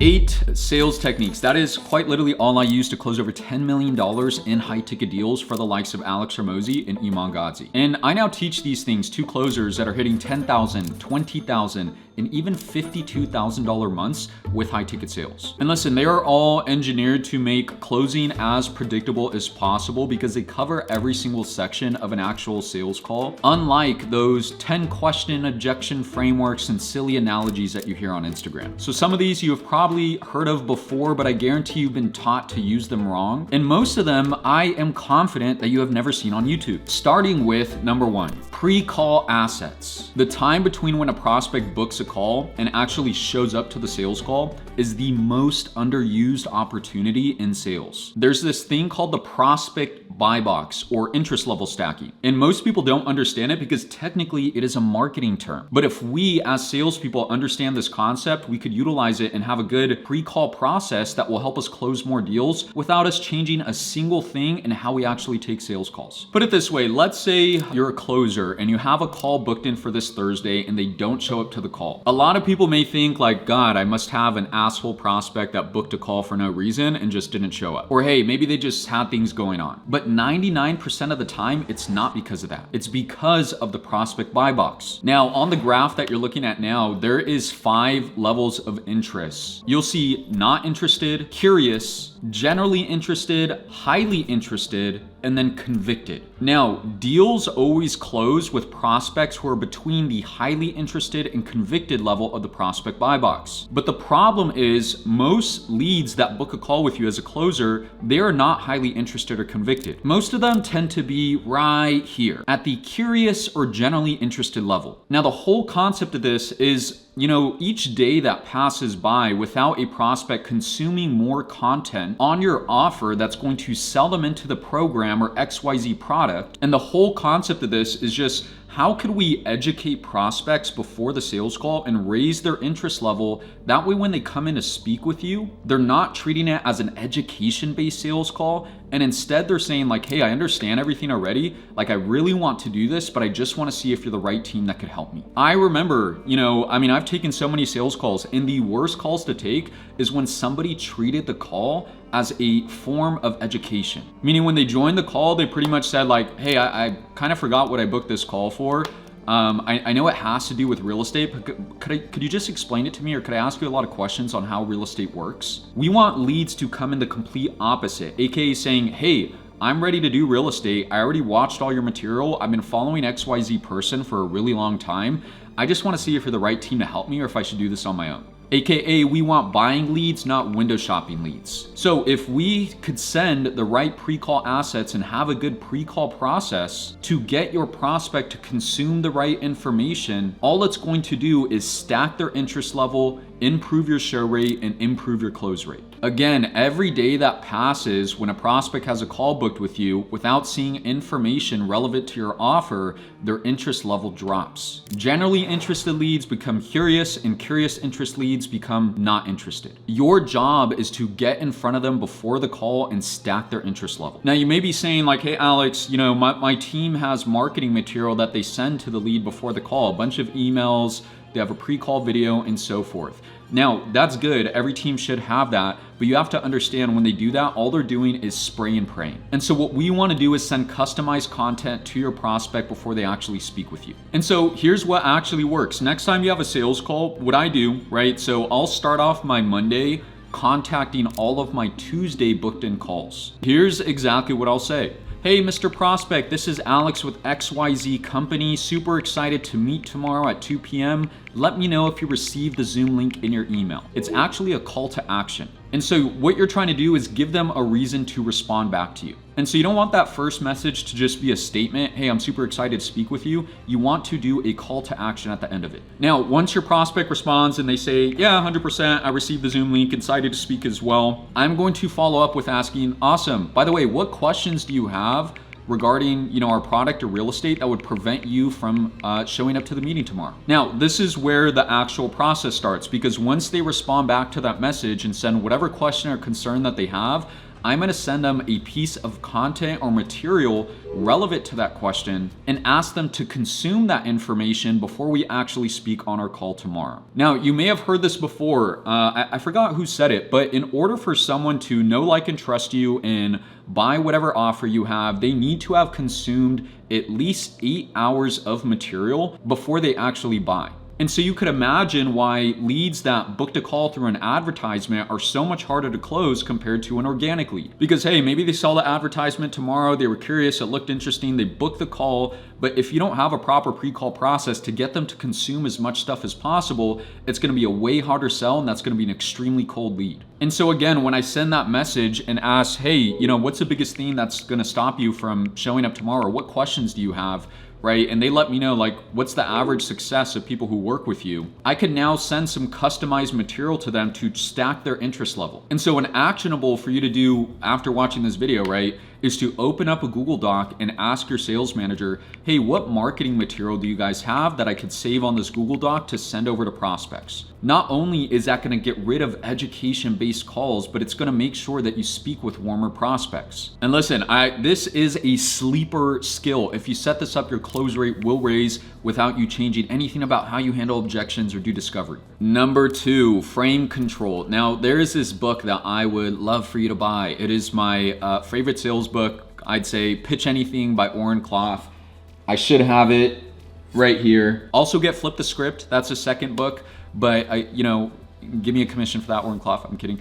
8 sales techniques. That is quite literally all I use to close over $10 million in high ticket deals for the likes of Alex Hormozi and Iman Gadzhi. And I now teach these things to closers that are hitting $10,000, $20,000, and even $52,000 months with high ticket sales. And listen, they are all engineered to make closing as predictable as possible because they cover every single section of an actual sales call, unlike those 10 question objection frameworks and silly analogies that you hear on Instagram. So some of these you have probably heard of before, but I guarantee you've been taught to use them wrong. And most of them, I am confident that you have never seen on YouTube. Starting with number 1, pre-call assets. The time between when a prospect books a call and actually shows up to the sales call is the most underused opportunity in sales. There's this thing called the prospect buy box or interest level stacking. And most people don't understand it because technically it is a marketing term. But if we as salespeople understand this concept, we could utilize it and have a good pre-call process that will help us close more deals without us changing a single thing in how we actually take sales calls. Put it this way, let's say you're a closer and you have a call booked in for this Thursday and they don't show up to the call. A lot of people may think like, God, I must have an asshole prospect that booked a call for no reason and just didn't show up. Or hey, maybe they just had things going on. But 99% of the time, it's not because of that. It's because of the prospect buy box. Now, on the graph that you're looking at now, there is 5 levels of interest. You'll see not interested, curious, generally interested, highly interested, and then convicted. Now, deals always close with prospects who are between the highly interested and convicted level of the prospect buy box. But the problem is most leads that book a call with you as a closer, they are not highly interested or convicted. Most of them tend to be right here at the curious or generally interested level. Now, the whole concept of this is, each day that passes by without a prospect consuming more content on your offer that's going to sell them into the program or XYZ product. And the whole concept of this is just, how could we educate prospects before the sales call and raise their interest level? That way, when they come in to speak with you, they're not treating it as an education-based sales call. And instead they're saying like, hey, I understand everything already. Like, I really want to do this, but I just want to see if you're the right team that could help me. I remember, I've taken so many sales calls, and the worst calls to take is when somebody treated the call as a form of education. Meaning when they joined the call, they pretty much said like, hey, I kind of forgot what I booked this call for. I know it has to do with real estate, but could you just explain it to me, or could I ask you a lot of questions on how real estate works? We want leads to come in the complete opposite, aka saying, hey, I'm ready to do real estate. I already watched all your material. I've been following XYZ person for a really long time. I just want to see if you're the right team to help me or if I should do this on my own. AKA, we want buying leads, not window shopping leads. So if we could send the right pre-call assets and have a good pre-call process to get your prospect to consume the right information, all it's going to do is stack their interest level, improve your show rate, and improve your close rate. Again, every day that passes when a prospect has a call booked with you without seeing information relevant to your offer, their interest level drops. Generally interested leads become curious, and curious interest leads become not interested. Your job is to get in front of them before the call and stack their interest level. Now, you may be saying like, hey, Alex, my team has marketing material that they send to the lead before the call, a bunch of emails, they have a pre-call video, and so forth. Now, that's good. Every team should have that, but you have to understand when they do that, all they're doing is spray and praying. And so what we want to do is send customized content to your prospect before they actually speak with you. And so here's what actually works. Next time you have a sales call, what I do, right? So I'll start off my Monday contacting all of my Tuesday booked in calls. Here's exactly what I'll say. Hey, Mr. Prospect, this is Alex with XYZ Company. Super excited to meet tomorrow at 2 p.m. Let me know if you received the Zoom link in your email. It's actually a call to action. And so what you're trying to do is give them a reason to respond back to you. And so you don't want that first message to just be a statement, hey, I'm super excited to speak with you. You want to do a call to action at the end of it. Now, once your prospect responds and they say, yeah, 100%, I received the Zoom link, excited to speak as well, I'm going to follow up with asking, awesome, by the way, what questions do you have regarding our product or real estate that would prevent you from showing up to the meeting tomorrow? Now, this is where the actual process starts, because once they respond back to that message and send whatever question or concern that they have, I'm gonna send them a piece of content or material relevant to that question and ask them to consume that information before we actually speak on our call tomorrow. Now, you may have heard this before. I forgot who said it, but in order for someone to know, like, and trust you and buy whatever offer you have, they need to have consumed at least 8 hours of material before they actually buy. And so you could imagine why leads that booked a call through an advertisement are so much harder to close compared to an organic lead. Because hey, maybe they saw the advertisement tomorrow, they were curious, it looked interesting, they booked the call, but if you don't have a proper pre-call process to get them to consume as much stuff as possible, it's gonna be a way harder sell, and that's gonna be an extremely cold lead. And so again, when I send that message and ask, hey, what's the biggest thing that's gonna stop you from showing up tomorrow? What questions do you have? Right? And they let me know, like, what's the average success of people who work with you? I can now send some customized material to them to stack their interest level. And so an actionable for you to do after watching this video, right, is to open up a Google Doc and ask your sales manager, hey, what marketing material do you guys have that I could save on this Google Doc to send over to prospects? Not only is that gonna get rid of education-based calls, but it's gonna make sure that you speak with warmer prospects. And listen, this is a sleeper skill. If you set this up, your close rate will raise without you changing anything about how you handle objections or do discovery. Number 2, frame control. Now, there is this book that I would love for you to buy. It is my favorite sales book. I'd say Pitch Anything by Oren Klaff. I should have it right here. Also get Flip the Script. That's a second book, but give me a commission for that, Oren Klaff. I'm kidding.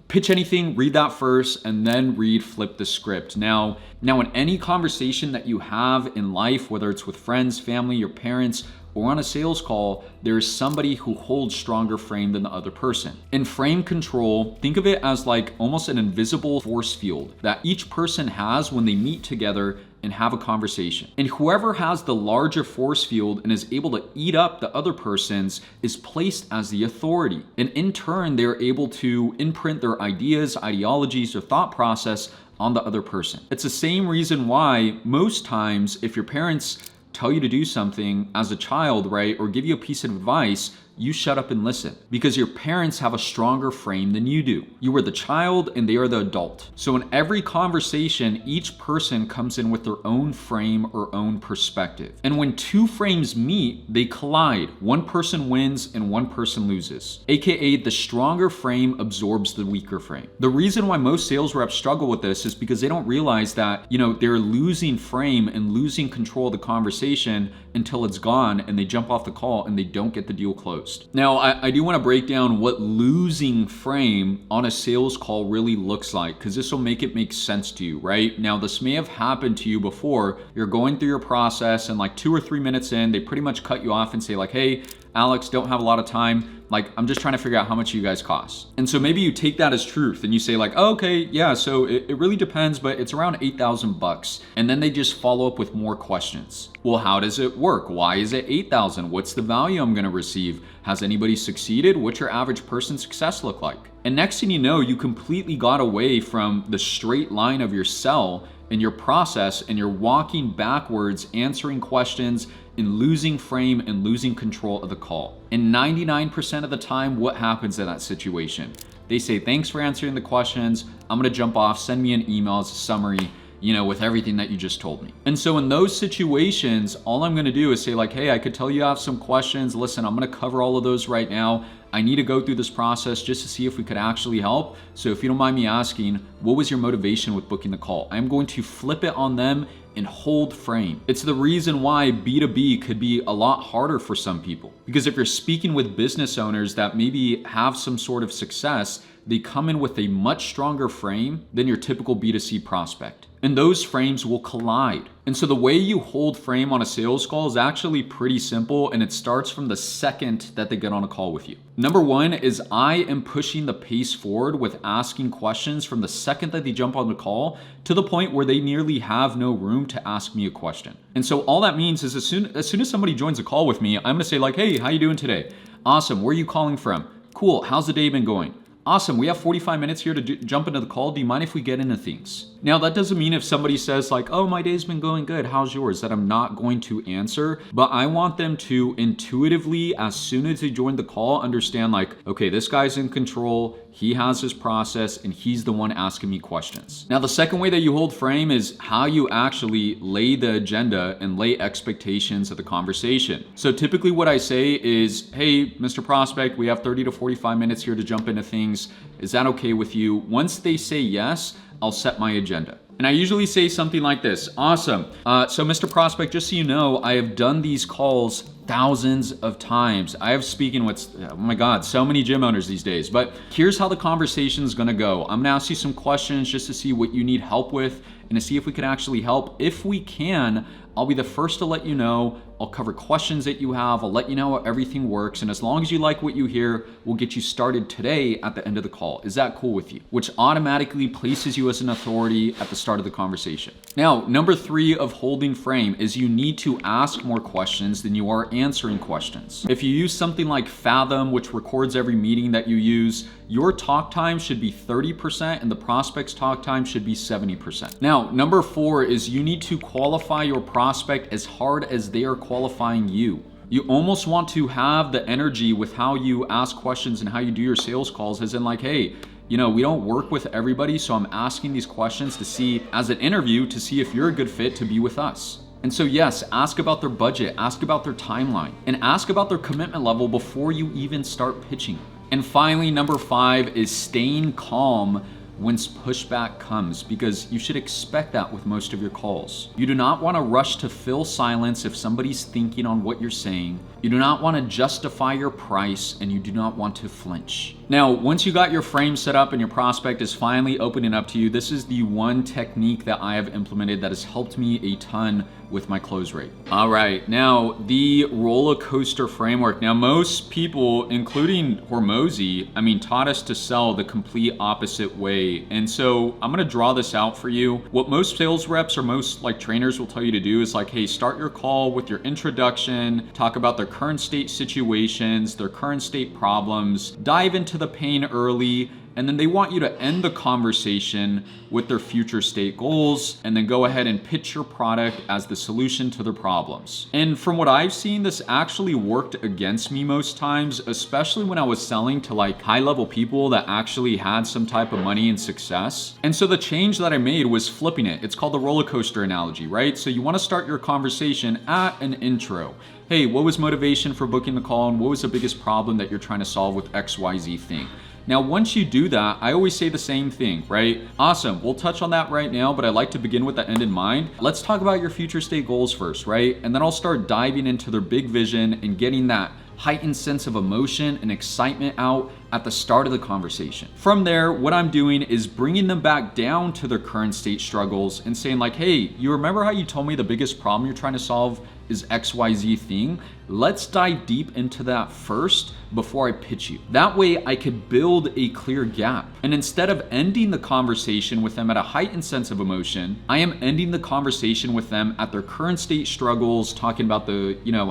Pitch Anything, read that first, and then read Flip the Script. Now in any conversation that you have in life, whether it's with friends, family, your parents, or on a sales call, there's somebody who holds stronger frame than the other person. In frame control, think of it as like almost an invisible force field that each person has when they meet together and have a conversation. And whoever has the larger force field and is able to eat up the other person's is placed as the authority. And in turn, they're able to imprint their ideas, ideologies, or thought process on the other person. It's the same reason why most times if your parents tell you to do something as a child, right, or give you a piece of advice, you shut up and listen because your parents have a stronger frame than you do. You are the child and they are the adult. So in every conversation, each person comes in with their own frame or own perspective. And when two frames meet, they collide. One person wins and one person loses, AKA the stronger frame absorbs the weaker frame. The reason why most sales reps struggle with this is because they don't realize that, they're losing frame and losing control of the conversation until it's gone and they jump off the call and they don't get the deal closed. Now, I do want to break down what losing frame on a sales call really looks like, because this will make it make sense to you, right? Now, this may have happened to you before. You're going through your process and like 2 or 3 minutes in, they pretty much cut you off and say like, hey, Alex, don't have a lot of time. Like, I'm just trying to figure out how much you guys cost. And so maybe you take that as truth and you say like, oh, okay, yeah, so it really depends, but it's around $8,000. And then they just follow up with more questions. Well, how does it work? Why is it $8,000? What's the value I'm gonna receive? Has anybody succeeded? What's your average person success look like? And next thing you know, you completely got away from the straight line of your sell and your process, and you're walking backwards, answering questions and losing frame and losing control of the call. And 99% of the time, what happens in that situation? They say, thanks for answering the questions. I'm gonna jump off, send me an email as a summary, with everything that you just told me. And so in those situations, all I'm gonna do is say like, hey, I could tell you have some questions. Listen, I'm gonna cover all of those right now. I need to go through this process just to see if we could actually help. So if you don't mind me asking, what was your motivation with booking the call? I'm going to flip it on them and hold frame. It's the reason why B2B could be a lot harder for some people. Because if you're speaking with business owners that maybe have some sort of success, they come in with a much stronger frame than your typical B2C prospect. And those frames will collide. And so the way you hold frame on a sales call is actually pretty simple, and it starts from the second that they get on a call with you. Number 1 is I am pushing the pace forward with asking questions from the second that they jump on the call to the point where they nearly have no room to ask me a question. And so all that means is as soon as somebody joins a call with me, I'm gonna say like, hey, how you doing today? Awesome, where are you calling from? Cool, how's the day been going? Awesome, we have 45 minutes here to jump into the call. Do you mind if we get into things? Now, that doesn't mean if somebody says like, oh, my day's been going good, how's yours, that I'm not going to answer, but I want them to intuitively, as soon as they join the call, understand like, okay, this guy's in control, he has his process, and he's the one asking me questions. Now, the second way that you hold frame is how you actually lay the agenda and lay expectations of the conversation. So typically what I say is, hey, Mr. Prospect, we have 30 to 45 minutes here to jump into things. Is that okay with you? Once they say yes, I'll set my agenda. And I usually say something like this. Awesome. So Mr. Prospect, just so you know, I have done these calls thousands of times. I have speaking with, oh my God, so many gym owners these days. But here's how the conversation is gonna go. I'm gonna ask you some questions just to see what you need help with and to see if we can actually help. If we can, I'll be the first to let you know. I'll cover questions that you have. I'll let you know how everything works. And as long as you like what you hear, we'll get you started today at the end of the call. Is that cool with you? Which automatically places you as an authority at the start of the conversation. Now, number 3 of holding frame is you need to ask more questions than you are answering questions. If you use something like Fathom, which records every meeting that you use, your talk time should be 30% and the prospect's talk time should be 70%. Now, number 4 is you need to qualify your prospect as hard as they are qualifying you. You almost want to have the energy with how you ask questions and how you do your sales calls, as in like, hey, you know, we don't work with everybody, so I'm asking these questions to see, as an interview, to see if you're a good fit to be with us. And so yes, ask about their budget, ask about their timeline, and ask about their commitment level before you even start pitching. And finally, number 5 is staying calm when pushback comes, because you should expect that with most of your calls. You do not want to rush to fill silence if somebody's thinking on what you're saying. You do not want to justify your price, and you do not want to flinch. Now, once you got your frame set up and your prospect is finally opening up to you, this is the one technique that I have implemented that has helped me a ton with my close rate. All right, now the roller coaster framework. Now, most people, including Hormozi, taught us to sell the complete opposite way. And so I'm gonna draw this out for you. What most sales reps or most trainers will tell you to do is like, hey, start your call with your introduction, talk about their current state situations, their current state problems, dive into the pain early, and then they want you to end the conversation with their future state goals and then go ahead and pitch your product as the solution to their problems. And from what I've seen, this actually worked against me most times, especially when I was selling to high-level people that actually had some type of money and success. And so the change that I made was flipping it. It's called the roller coaster analogy, right? So you want to start your conversation at an intro. Hey, what was motivation for booking the call, and what was the biggest problem that you're trying to solve with XYZ thing? Now, once you do that, I always say the same thing, right? Awesome, we'll touch on that right now, but I like to begin with the end in mind. Let's talk about your future state goals first, right? And then I'll start diving into their big vision and getting that heightened sense of emotion and excitement out at the start of the conversation. From there, what I'm doing is bringing them back down to their current state struggles and saying like, hey, you remember how you told me the biggest problem you're trying to solve is XYZ thing? Let's dive deep into that first before I pitch you. That way I could build a clear gap. And instead of ending the conversation with them at a heightened sense of emotion, I am ending the conversation with them at their current state struggles, talking about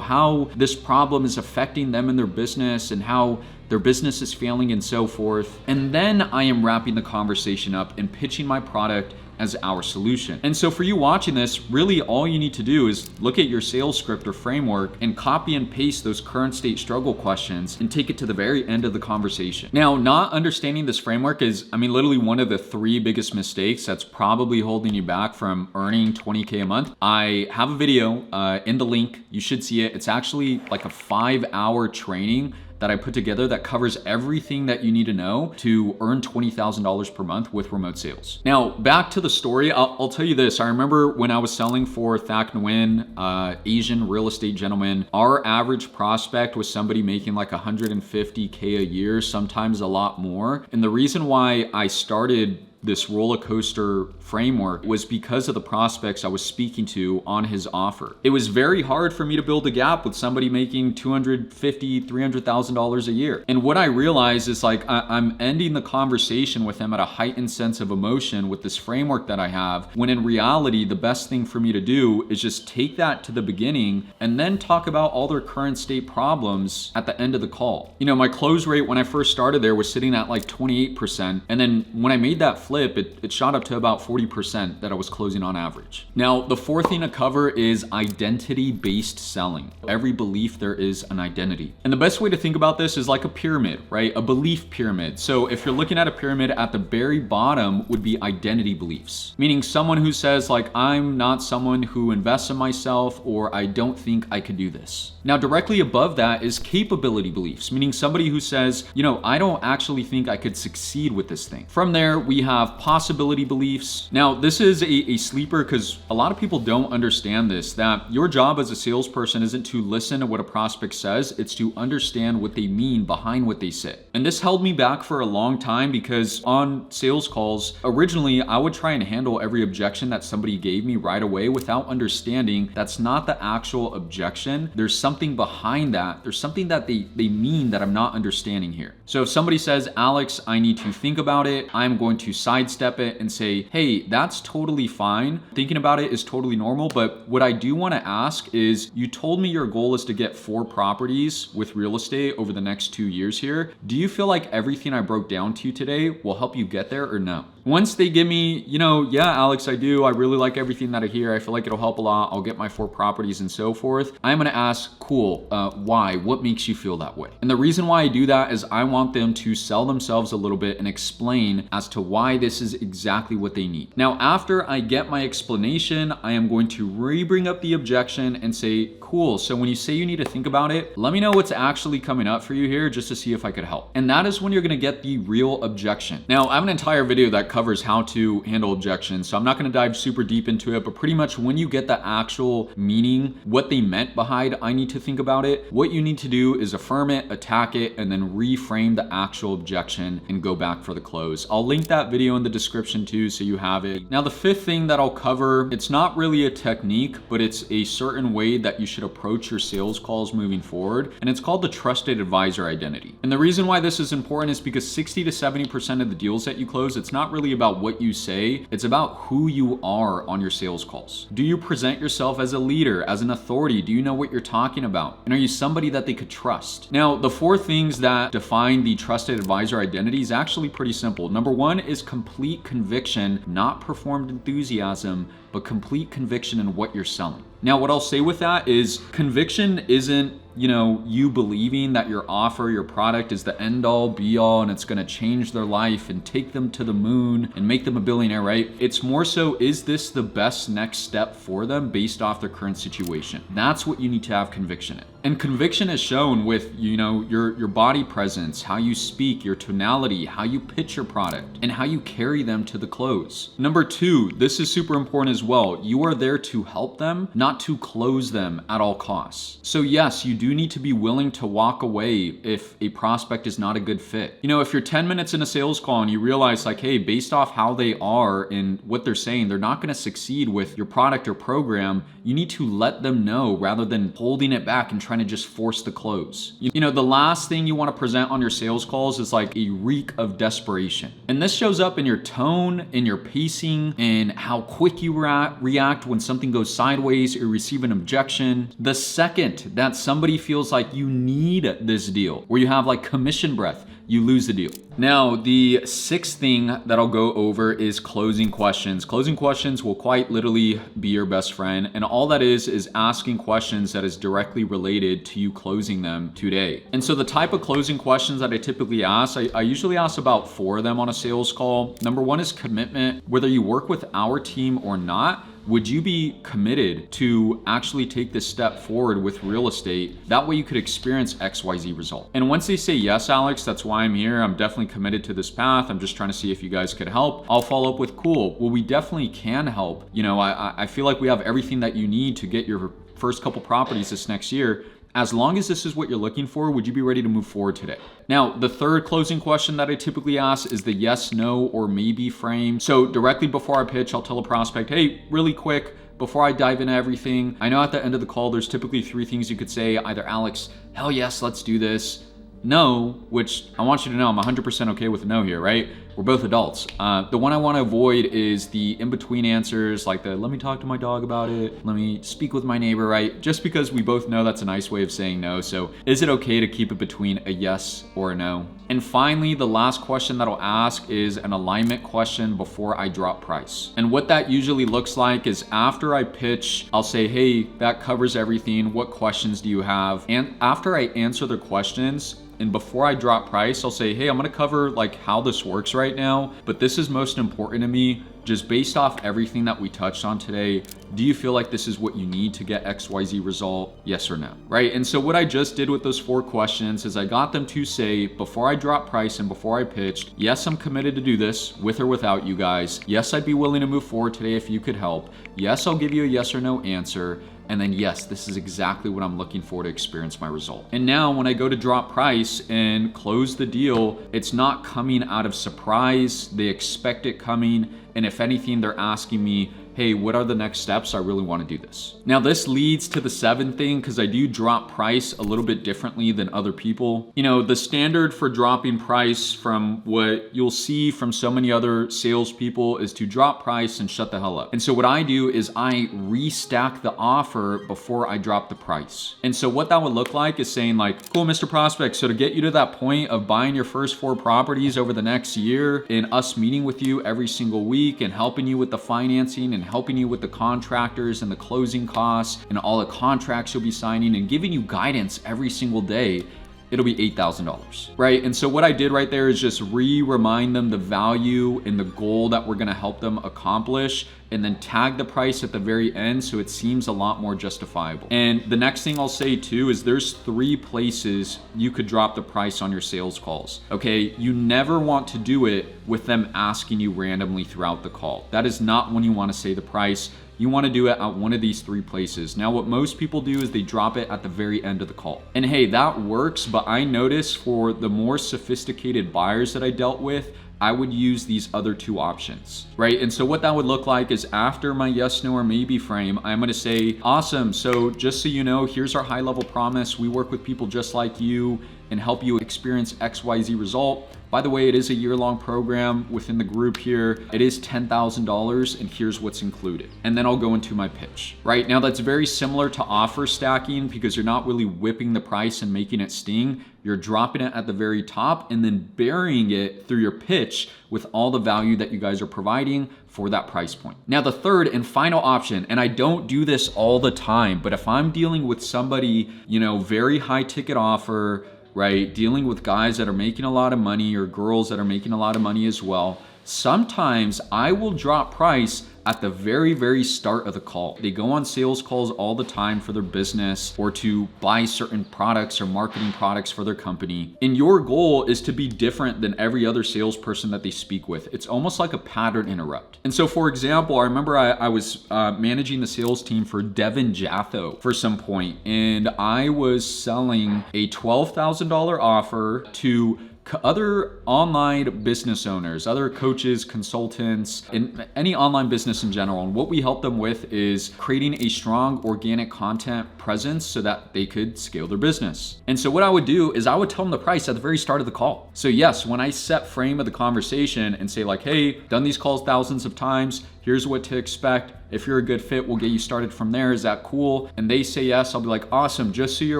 how this problem is affecting them and their business and how their business is failing and so forth. And then I am wrapping the conversation up and pitching my product as our solution. And so for you watching this, really all you need to do is look at your sales script or framework and copy and paste those current state struggle questions and take it to the very end of the conversation. Now, not understanding this framework is, literally one of the 3 biggest mistakes that's probably holding you back from earning 20K a month. I have a video in the link. You should see it. It's actually like a 5-hour training that I put together that covers everything that you need to know to earn $20,000 per month with remote sales. Now, back to the story, I'll tell you this. I remember when I was selling for Thach Nguyen, Asian real estate gentleman, our average prospect was somebody making like $150K a year, sometimes a lot more. And the reason why I started this roller coaster framework was because of the prospects I was speaking to on his offer. It was very hard for me to build a gap with somebody making $250,000, $300,000 a year. And what I realized is like I'm ending the conversation with him at a heightened sense of emotion with this framework that I have, when in reality, the best thing for me to do is just take that to the beginning and then talk about all their current state problems at the end of the call. You know, my close rate when I first started there was sitting at like 28%. And then when I made that flip, it shot up to about 40% that I was closing on average. Now, the fourth thing to cover is identity-based selling. Every belief there is an identity. And the best way to think about this is like a pyramid, right? A belief pyramid. So if you're looking at a pyramid, at the very bottom would be identity beliefs, meaning someone who says like, I'm not someone who invests in myself, or I don't think I could do this. Now, directly above that is capability beliefs, meaning somebody who says, you know, I don't actually think I could succeed with this thing. From there, we have possibility beliefs. Now, this is a sleeper because a lot of people don't understand this, that your job as a salesperson isn't to listen to what a prospect says, it's to understand what they mean behind what they say. And this held me back for a long time because on sales calls, originally I would try and handle every objection that somebody gave me right away without understanding that's not the actual objection. There's something behind that. There's something that they mean that I'm not understanding here. So if somebody says, Alex, I need to think about it, I'm going to sidestep it and say, hey, that's totally fine. Thinking about it is totally normal. But what I do want to ask is, you told me your goal is to get 4 properties with real estate over the next 2 years here. Do you feel like everything I broke down to you today will help you get there or no? Once they give me, you know, yeah, Alex, I do. I really like everything that I hear. I feel like it'll help a lot. I'll get my 4 properties and so forth. I'm going to ask, cool, why? What makes you feel that way? And the reason why I do that is I want them to sell themselves a little bit and explain as to why this is exactly what they need. Now, after I get my explanation, I am going to re-bring up the objection and say, cool, so when you say you need to think about it, let me know what's actually coming up for you here just to see if I could help. And that is when you're going to get the real objection. Now, I have an entire video that covers how to handle objections, so I'm not going to dive super deep into it, but pretty much when you get the actual meaning, what they meant behind I need to think about it, what you need to do is affirm it, attack it, and then reframe the actual objection and go back for the close. I'll link that video in the description too, so you have it. Now, the fifth thing that I'll cover, it's not really a technique, but it's a certain way that you should approach your sales calls moving forward, and it's called the trusted advisor identity. And the reason why this is important is because 60 to 70% of the deals that you close, it's not really about what you say, it's about who you are on your sales calls. Do you present yourself as a leader, as an authority? Do you know what you're talking about? And are you somebody that they could trust? Now, the 4 things that define the trusted advisor identity is actually pretty simple. Number 1 is complete conviction, not performed enthusiasm, but complete conviction in what you're selling. Now, what I'll say with that is conviction isn't, you know, you believing that your offer, your product is the end all be all and it's going to change their life and take them to the moon and make them a billionaire, right? It's more so, is this the best next step for them based off their current situation? That's what you need to have conviction in. And conviction is shown with, you know, your body presence, how you speak, your tonality, how you pitch your product, and how you carry them to the close. Number 2, this is super important as well. You are there to help them, not to close them at all costs. So yes, you do need to be willing to walk away if a prospect is not a good fit. You know, if you're 10 minutes in a sales call and you realize like, hey, based off how they are and what they're saying, they're not going to succeed with your product or program, you need to let them know rather than holding it back and trying to just force the close. You know, the last thing you want to present on your sales calls is like a reek of desperation. And this shows up in your tone, in your pacing, and how quick you react when something goes sideways or receive an objection. The second that somebody feels like you need this deal, where you have like commission breath, you lose the deal. Now, the 6th thing that I'll go over is closing questions. Closing questions will quite literally be your best friend. And all that is asking questions that is directly related to you closing them today. And so the type of closing questions that I typically ask, I usually ask about 4 of them on a sales call. Number 1 is commitment. Whether you work with our team or not, would you be committed to actually take this step forward with real estate? That way you could experience XYZ result. And once they say, yes, Alex, that's why I'm here. I'm definitely committed to this path. I'm just trying to see if you guys could help. I'll follow up with, cool. Well, we definitely can help. You know, I feel like we have everything that you need to get your first couple properties this next year. As long as this is what you're looking for, would you be ready to move forward today? Now, the third closing question that I typically ask is the yes, no, or maybe frame. So directly before I pitch, I'll tell a prospect, hey, really quick, before I dive into everything, I know at the end of the call, there's typically 3 things you could say. Either Alex, hell yes, let's do this. No, which I want you to know I'm 100% okay with no here, right? We're both adults. The one I want to avoid is the in-between answers, like the let me talk to my dog about it, let me speak with my neighbor, right? Just because we both know that's a nice way of saying no. So is it okay to keep it between a yes or a no? And finally, the last question that I'll ask is an alignment question before I drop price. And what that usually looks like is after I pitch, I'll say, hey, that covers everything. What questions do you have? And after I answer the questions, and before I drop price, I'll say, hey, I'm gonna cover like how this works right now, but this is most important to me. Just based off everything that we touched on today, do you feel like this is what you need to get XYZ result? Yes or no, right? And so what I just did with those 4 questions is I got them to say, before I drop price and before I pitched, yes, I'm committed to do this with or without you guys. Yes, I'd be willing to move forward today if you could help. Yes, I'll give you a yes or no answer. And then yes, this is exactly what I'm looking for to experience my result. And now when I go to drop price and close the deal, it's not coming out of surprise. They expect it coming. And if anything, they're asking me, hey, what are the next steps? I really want to do this. Now this leads to the 7th thing, because I do drop price a little bit differently than other people. You know, the standard for dropping price from what you'll see from so many other salespeople is to drop price and shut the hell up. And so what I do is I restack the offer before I drop the price. And so what that would look like is saying like, cool, Mr. Prospect, so to get you to that point of buying your first 4 properties over the next year and us meeting with you every single week and helping you with the financing and helping you with the contractors and the closing costs and all the contracts you'll be signing and giving you guidance every single day, it'll be $8,000, right? And so what I did right there is just remind them the value and the goal that we're gonna help them accomplish, and then tag the price at the very end so it seems a lot more justifiable. And the next thing I'll say too is there's 3 places you could drop the price on your sales calls, okay? You never want to do it with them asking you randomly throughout the call. That is not when you wanna say the price. You want to do it at one of these 3 places. Now, what most people do is they drop it at the very end of the call. And hey, that works, but I noticed for the more sophisticated buyers that I dealt with, I would use these other 2 options, right? And so what that would look like is after my yes, no, or maybe frame, I'm gonna say, awesome, so just so you know, here's our high level promise. We work with people just like you and help you experience XYZ result. By the way, it is a year-long program within the group here. It is $10,000 and here's what's included. And then I'll go into my pitch, right? Now that's very similar to offer stacking because you're not really whipping the price and making it sting. You're dropping it at the very top and then burying it through your pitch with all the value that you guys are providing for that price point. Now the third and final option, and I don't do this all the time, but if I'm dealing with somebody, you know, very high ticket offer, right? Dealing with guys that are making a lot of money or girls that are making a lot of money as well, sometimes I will drop price at the very, very start of the call. They go on sales calls all the time for their business or to buy certain products or marketing products for their company. And your goal is to be different than every other salesperson that they speak with. It's almost like a pattern interrupt. And so for example, I remember I was managing the sales team for Devin Jatho for some point, and I was selling a $12,000 offer to other online business owners, other coaches, consultants, and any online business in general. And what we help them with is creating a strong organic content presence so that they could scale their business. And so what I would do is I would tell them the price at the very start of the call. So yes, when I set frame of the conversation and say like, hey, done these calls thousands of times, here's what to expect. If you're a good fit, we'll get you started from there. Is that cool? And they say yes, I'll be like, awesome. Just so you're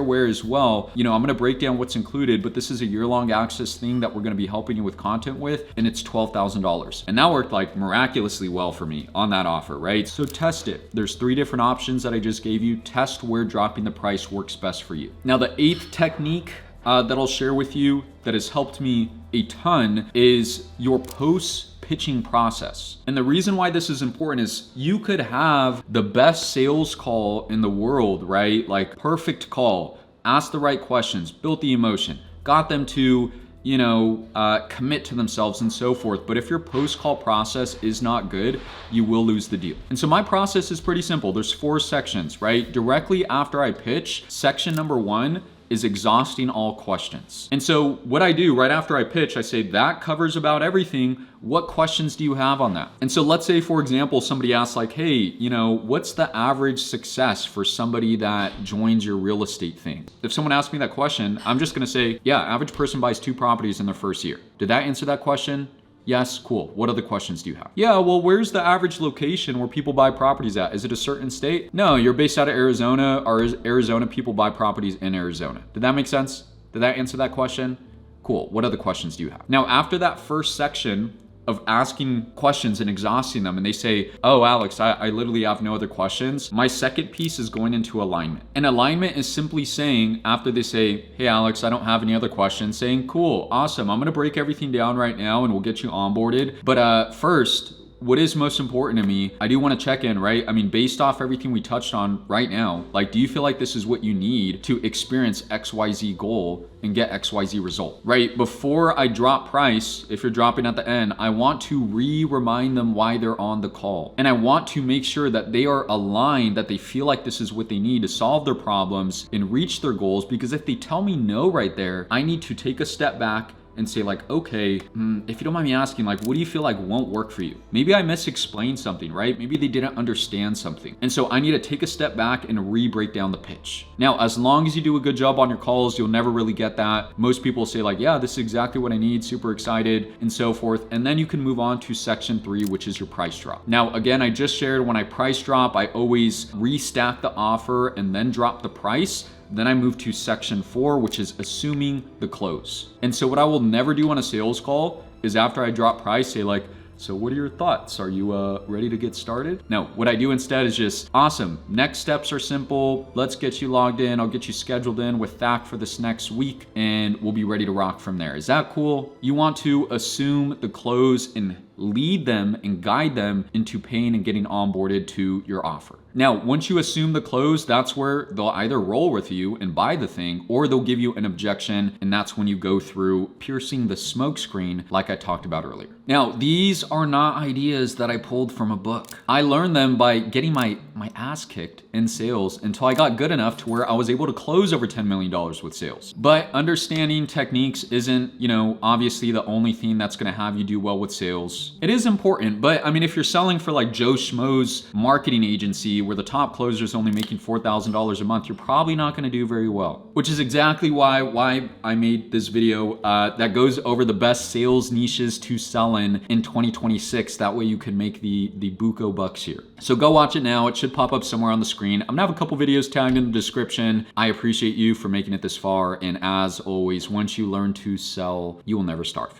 aware as well, you know, I'm gonna break down what's included, but this is a year-long access thing that we're gonna be helping you with content with, and it's $12,000. And that worked like miraculously well for me on that offer, right? So test it. There's 3 different options that I just gave you. Test where dropping the price works best for you. Now, the 8th technique that I'll share with you that has helped me a ton is your post-pitching process. And the reason why this is important is you could have the best sales call in the world, right? Like perfect call, asked the right questions, built the emotion, got them to, commit to themselves and so forth. But if your post-call process is not good, you will lose the deal. And so my process is pretty simple. There's 4 sections, right? Directly after I pitch, section number 1 is exhausting all questions. And so what I do right after I pitch, I say, that covers about everything. What questions do you have on that? And so let's say, for example, somebody asks like, hey, what's the average success for somebody that joins your real estate thing? If someone asks me that question, I'm just gonna say, yeah, average person buys 2 properties in their first year. Did that answer that question? Yes, cool. What other questions do you have? Yeah, well, where's the average location where people buy properties at? Is it a certain state? No, you're based out of Arizona, or is Arizona people buy properties in Arizona? Did that make sense? Did that answer that question? Cool. What other questions do you have? Now, after that first section of asking questions and exhausting them, and they say, oh, Alex, I literally have no other questions, my second piece is going into alignment. And alignment is simply saying, after they say, hey, Alex, I don't have any other questions, saying, cool, awesome, I'm gonna break everything down right now and we'll get you onboarded. But first, what is most important to me, I do want to check in, right? I mean, based off everything we touched on right now, like, do you feel like this is what you need to experience XYZ goal and get XYZ result, right? Before I drop price, if you're dropping at the end, I want to remind them why they're on the call. And I want to make sure that they are aligned, that they feel like this is what they need to solve their problems and reach their goals. Because if they tell me no right there, I need to take a step back and say like, okay, if you don't mind me asking, like, what do you feel like won't work for you? Maybe I misexplained something, right? Maybe they didn't understand something. And so I need to take a step back and re-break down the pitch. Now, as long as you do a good job on your calls, you'll never really get that. Most people say like, yeah, this is exactly what I need, super excited, and so forth. And then you can move on to section 3, which is your price drop. Now, again, I just shared when I price drop, I always restack the offer and then drop the price. Then I move to section 4, which is assuming the close. And so what I will never do on a sales call is after I drop price, say like, so what are your thoughts? Are you ready to get started? No, what I do instead is just, awesome, next steps are simple. Let's get you logged in. I'll get you scheduled in with Thak for this next week and we'll be ready to rock from there. Is that cool? You want to assume the close and lead them and guide them into paying and getting onboarded to your offer. Now, once you assume the close, that's where they'll either roll with you and buy the thing, or they'll give you an objection, and that's when you go through piercing the smoke screen like I talked about earlier. Now, these are not ideas that I pulled from a book. I learned them by getting my ass kicked in sales until I got good enough to where I was able to close over $10 million with sales. But understanding techniques isn't, obviously the only thing that's gonna have you do well with sales. It is important, but I mean, if you're selling for like Joe Schmo's marketing agency where the top closer is only making $4,000 a month, you're probably not gonna do very well. Which is exactly why I made this video that goes over the best sales niches to sell in 2026. That way you can make the buco bucks here. So go watch it now. It should pop up somewhere on the screen. I'm gonna have a couple videos tagged in the description. I appreciate you for making it this far. And as always, once you learn to sell, you will never starve.